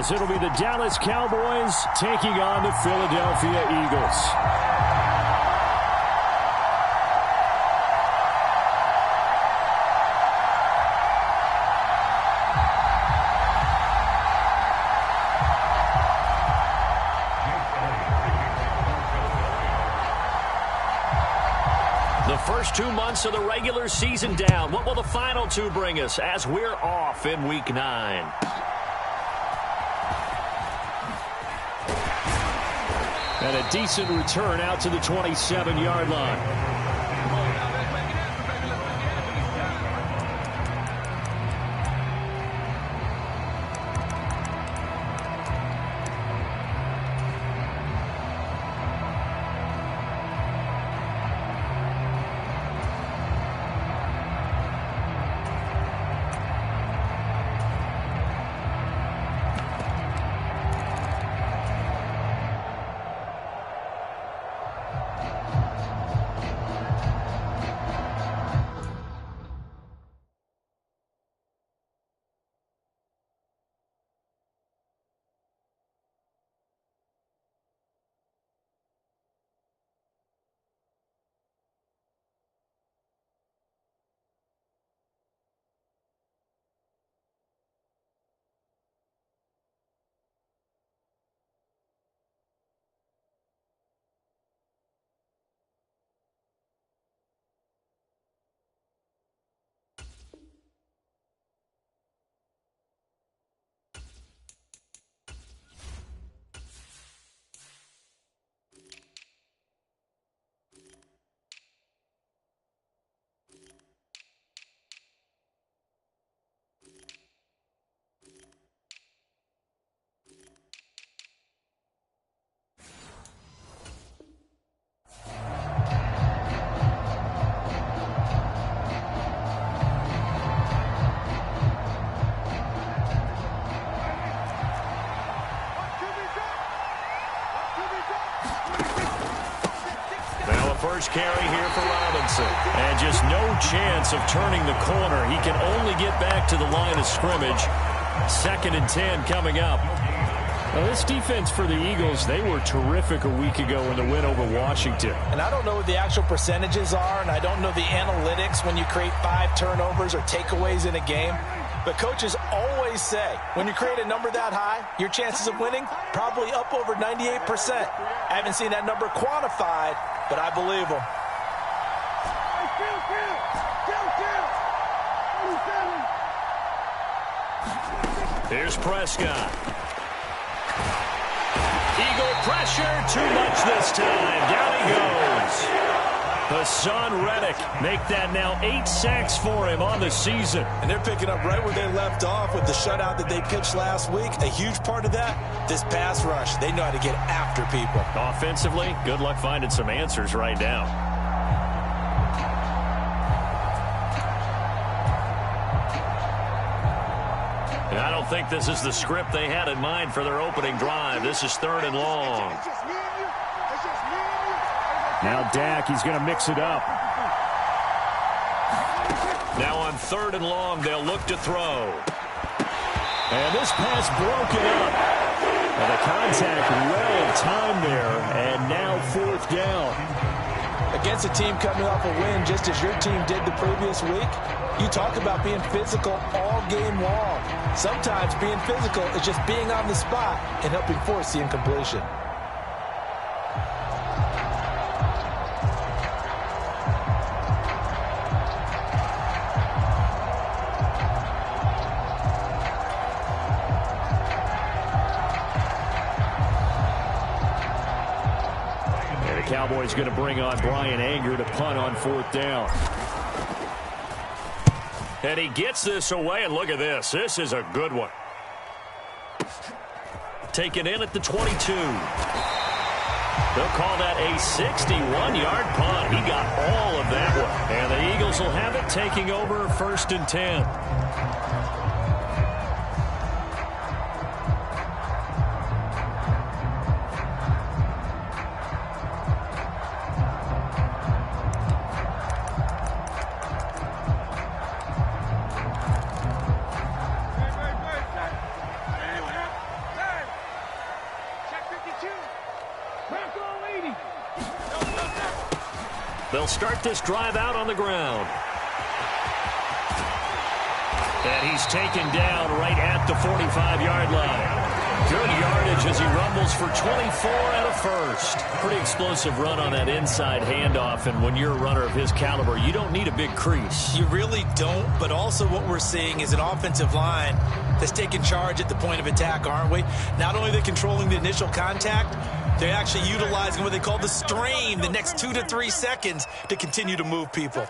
as it'll be the Dallas Cowboys taking on the Philadelphia Eagles. The first 2 months of the regular season down. What will the final 2 bring us as we're off in Week 9? And a decent return out to the 27-yard line. First carry here for Robinson. And just no chance of turning the corner. He can only get back to the line of scrimmage. 2nd and 10 coming up. Now, this defense for the Eagles, they were terrific a week ago in the win over Washington. And I don't know what the actual percentages are, and I don't know the analytics when you create 5 turnovers or takeaways in a game. But coaches always say, when you create a number that high, your chances of winning probably up over 98%. I haven't seen that number quantified, but I believe them. Here's Prescott. Eagle pressure, too much this time. Down he goes. Hassan Reddick make that now 8 sacks for him on the season. And they're picking up right where they left off with the shutout that they pitched last week. A huge part of that, this pass rush. They know how to get after people. Offensively, good luck finding some answers right now. And I don't think this is the script they had in mind for their opening drive. This is 3rd and long. Now Dak, he's going to mix it up. Now on 3rd and long, they'll look to throw. And this pass broken up. And the contact well timed there. And now 4th down. Against a team coming off a win, just as your team did the previous week, you talk about being physical all game long. Sometimes being physical is just being on the spot and helping force the incompletion. Cowboys going to bring on Brian Anger to punt on 4th down. And he gets this away, and look at this. This is a good one. Taken in at the 22. They'll call that a 61-yard punt. He got all of that one. And the Eagles will have it, taking over 1st and 10. They'll start this drive out on the ground. And he's taken down right at the 45-yard line. Good yardage as he rumbles for 24 and a first. Pretty explosive run on that inside handoff, and when you're a runner of his caliber, you don't need a big crease. You really don't, but also what we're seeing is an offensive line that's taking charge at the point of attack, aren't we? Not only are they controlling the initial contact, they're actually utilizing what they call the strain, the next 2 to 3 seconds, to continue to move people.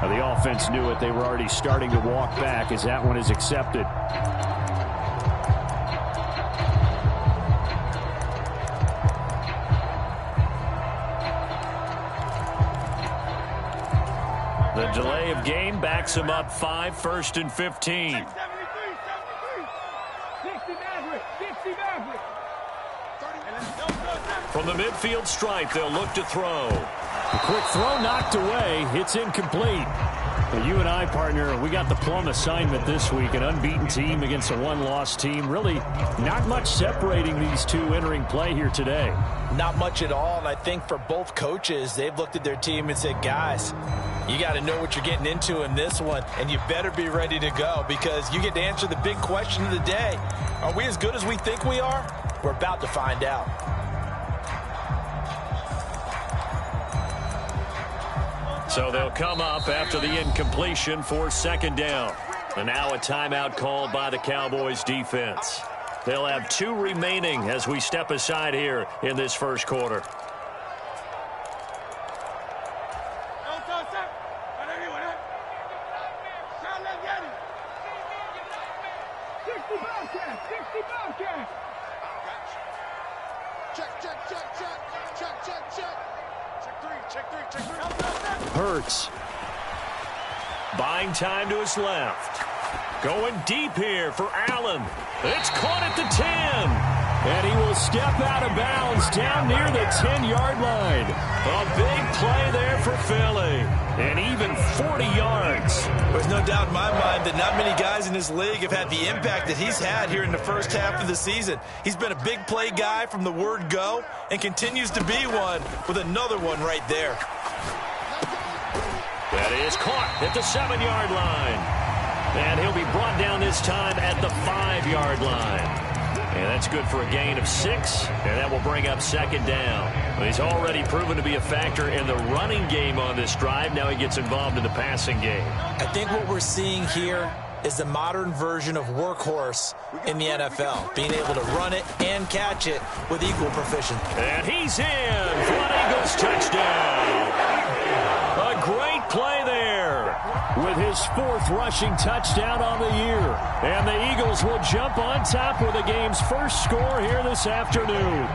The offense knew it. They were already starting to walk back as that one is accepted. The delay of game backs him up 5, 1st and 15. From the midfield stripe, they'll look to throw. A quick throw knocked away. It's incomplete. Well, you and I, partner, we got the plum assignment this week. An unbeaten team against a one-loss team. Really not much separating these two entering play here today. Not much at all, and I think for both coaches, they've looked at their team and said, guys, you got to know what you're getting into in this one, and you better be ready to go because you get to answer the big question of the day. Are we as good as we think we are? We're about to find out. So they'll come up after the incompletion for 2nd down. And now a timeout called by the Cowboys defense. They'll have 2 remaining as we step aside here in this first quarter. Hurts. Buying time to his left. Going deep here for Allen. It's caught at the 10. And he will step out of bounds down near the 10-yard line. A big play there for Philly. And even 40 yards. There's no doubt in my mind that not many guys in this league have had the impact that he's had here in the first half of the season. He's been a big play guy from the word go and continues to be one with another one right there. That is caught at the 7-yard line. And he'll be brought down this time at the 5-yard line. And that's good for a gain of 6, and that will bring up 2nd down. Well, he's already proven to be a factor in the running game on this drive. Now he gets involved in the passing game. I think what we're seeing here is the modern version of workhorse in the NFL, being able to run it and catch it with equal proficiency. And he's in for an Eagles touchdown. A great play there with his 4th rushing touchdown on the year. And the Eagles will jump on top with the game's first score here this afternoon.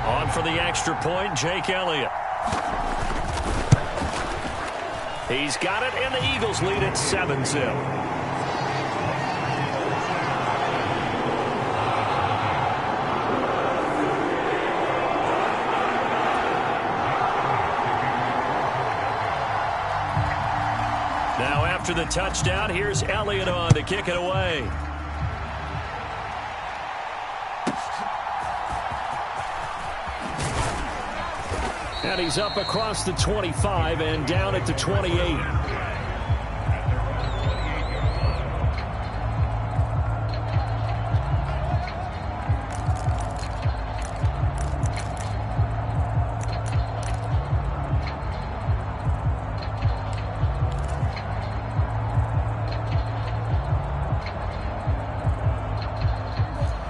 On for the extra point, Jake Elliott. He's got it, and the Eagles lead at 7-0. Now after the touchdown, here's Elliott on to kick it away. And he's up across the 25 and down at the 28.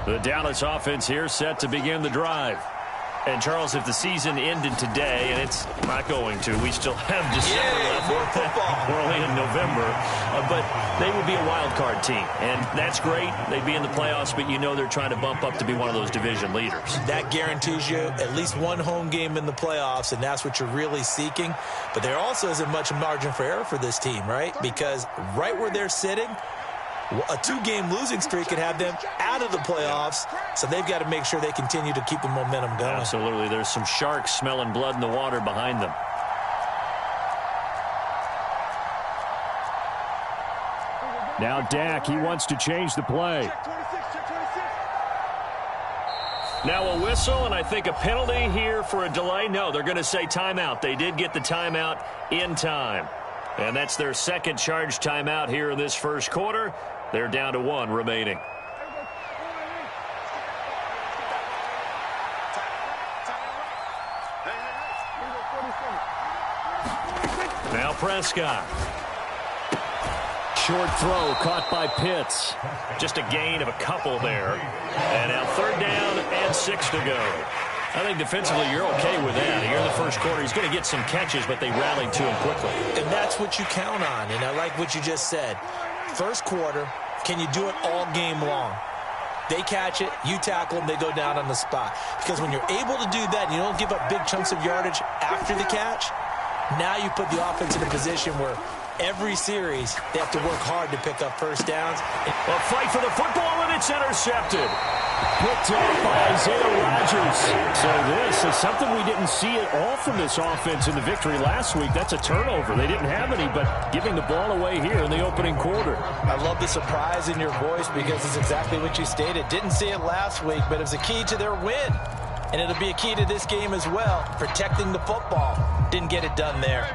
The Dallas offense here set to begin the drive. And, Charles, if the season ended today, and it's not going to, we still have December left. More football. We're only in November. But they would be a wild card team. And that's great. They'd be in the playoffs, but you know they're trying to bump up to be one of those division leaders. That guarantees you at least one home game in the playoffs, and that's what you're really seeking. But there also isn't much margin for error for this team, right? Because right where they're sitting, A 2-game losing streak could have them out of the playoffs, so they've got to make sure they continue to keep the momentum going. Absolutely. There's some sharks smelling blood in the water behind them. Now Dak, he wants to change the play. Now a whistle, and I think a penalty here for a delay. No, they're going to say timeout. They did get the timeout in time. And that's their second charge timeout here in this first quarter. They're down to 1 remaining. Now Prescott. Short throw caught by Pitts. Just a gain of a couple there. And now 3rd down and 6 to go. I think defensively you're okay with that. Here in the first quarter, he's going to get some catches, but they rallied to him quickly. And that's what you count on, and I like what you just said. First quarter, can you do it all game long? They catch it, you tackle them, they go down on the spot. Because when you're able to do that and you don't give up big chunks of yardage after the catch, now you put the offense in a position where every series they have to work hard to pick up first downs. A fight for the football, and it's intercepted. Picked off by Isaiah Rodgers. So this is something we didn't see at all from this offense in the victory last week. That's a turnover. They didn't have any, but giving the ball away here in the opening quarter. I love the surprise in your voice because it's exactly what you stated. Didn't see it last week, but it was a key to their win. And it'll be a key to this game as well, protecting the football. Didn't get it done there.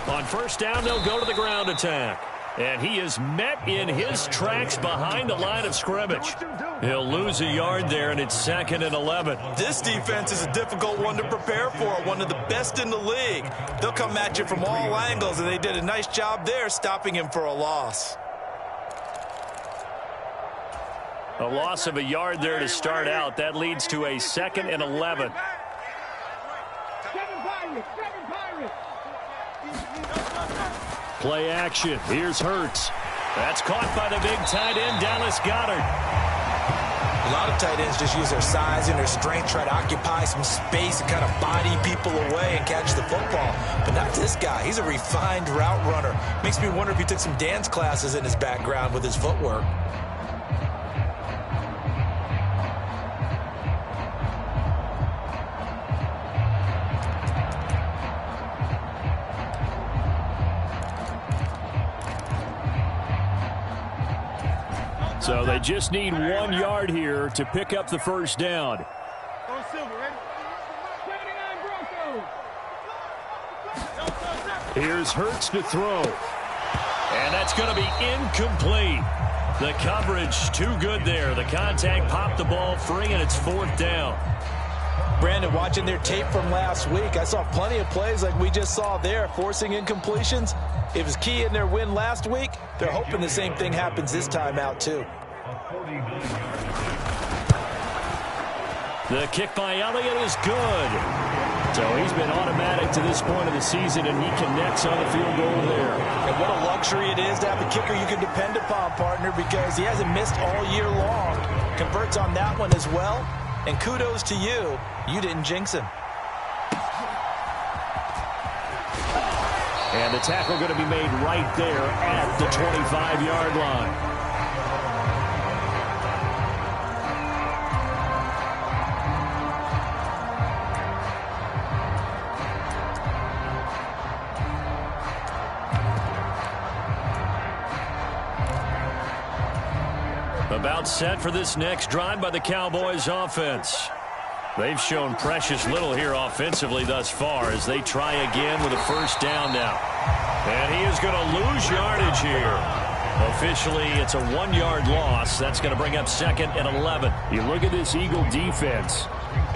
On first down, they'll go to the ground attack. And he is met in his tracks behind the line of scrimmage. He'll lose a yard there, and it's 2nd and 11. This defense is a difficult one to prepare for, one of the best in the league. They'll come at you from all angles, and they did a nice job there stopping him for a loss. A loss of a yard there to start out. That leads to a 2nd and 11. Play action. Here's Hurts. That's caught by the big tight end, Dallas Goedert. A lot of tight ends just use their size and their strength, try to occupy some space and kind of body people away and catch the football. But not this guy. He's a refined route runner. Makes me wonder if he took some dance classes in his background with his footwork. So they just need 1 yard here to pick up the first down. Here's Hurts to throw. And that's going to be incomplete. The coverage too good there. The contact popped the ball free, and it's 4th down. Brandon, watching their tape from last week, I saw plenty of plays like we just saw there, forcing incompletions. It was key in their win last week. They're hoping the same thing happens this time out, too. The kick by Elliott is good. So he's been automatic to this point of the season, and he connects on the field goal there. And what a luxury it is to have a kicker you can depend upon, partner, because he hasn't missed all year long. Converts on that one as well. And kudos to you. You didn't jinx him. And the tackle going to be made right there at the 25-yard line. About set for this next drive by the Cowboys offense. They've shown precious little here offensively thus far as they try again with a first down now. And he is going to lose yardage here. Officially, it's a 1-yard loss. That's going to bring up 2nd and 11. You look at this Eagle defense.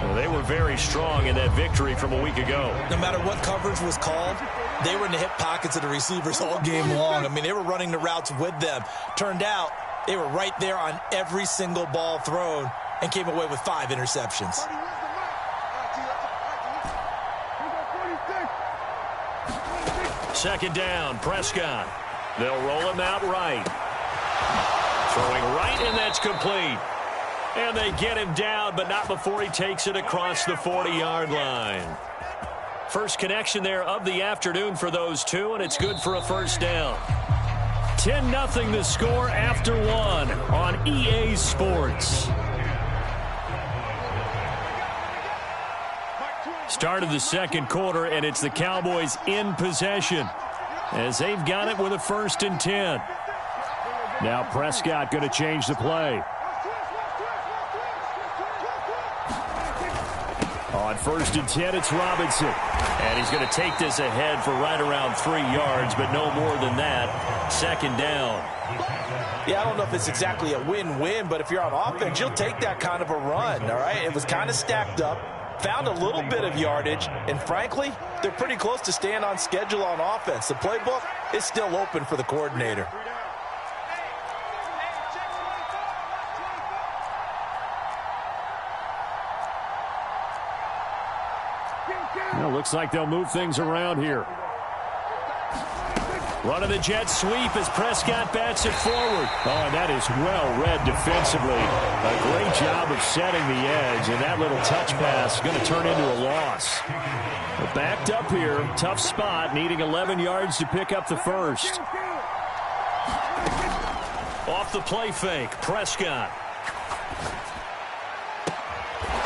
Well, they were very strong in that victory from a week ago. No matter what coverage was called, they were in the hip pockets of the receivers all game long. I mean, they were running the routes with them. Turned out, they were right there on every single ball thrown and came away with 5 interceptions. Second down, Prescott. They'll roll him out right. Throwing right, and that's complete. And they get him down, but not before he takes it across the 40-yard line. First connection there of the afternoon for those two, and it's good for a first down. 10-0 the score after one on EA Sports. Start of the second quarter, and it's the Cowboys in possession as they've got it with a 1st and 10. Now Prescott going to change the play. On 1st and 10, it's Robinson. And he's going to take this ahead for right around 3 yards, but no more than that. 2nd down. Yeah, I don't know if it's exactly a win-win, but if you're on offense, you'll take that kind of a run, all right? It was kind of stacked up, found a little bit of yardage, and frankly, they're pretty close to staying on schedule on offense. The playbook is still open for the coordinator. Well, looks like they'll move things around here. Running the jet sweep as Prescott bats it forward. Oh, and that is well read defensively. A great job of setting the edge, and that little touch pass is going to turn into a loss. But backed up here, tough spot, needing 11 yards to pick up the first. Off the play fake, Prescott.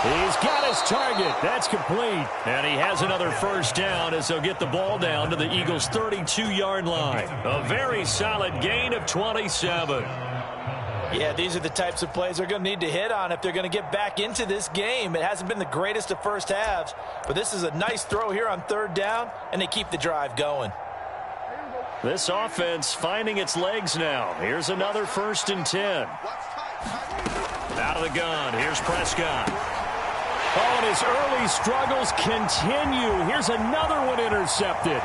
He's got his target. That's complete. And he has another first down as they'll get the ball down to the Eagles' 32-yard line. A very solid gain of 27. Yeah, these are the types of plays they're going to need to hit on if they're going to get back into this game. It hasn't been the greatest of first halves, but this is a nice throw here on 3rd down, and they keep the drive going. This offense finding its legs now. Here's another 1st and 10. Out of the gun. Here's Prescott. Oh, and his early struggles continue. Here's another one intercepted.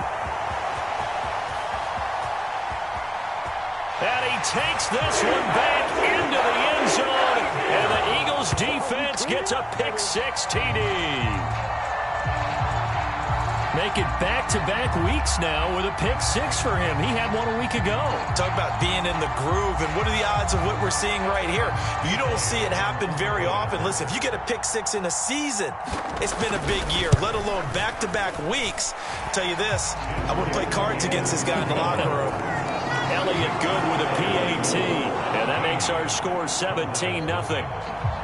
And he takes this one back into the end zone. And the Eagles defense gets a pick-6 TD. Make it back-to-back weeks now with a pick-6 for him. He had one a week ago. Talk about being in the groove, and what are the odds of what we're seeing right here? You don't see it happen very often. Listen, if you get a pick-6 in a season, it's been a big year, let alone back-to-back weeks. I'll tell you this, I wouldn't play cards against this guy in the locker room. Elliott good with a PAT, and that makes our score 17-0.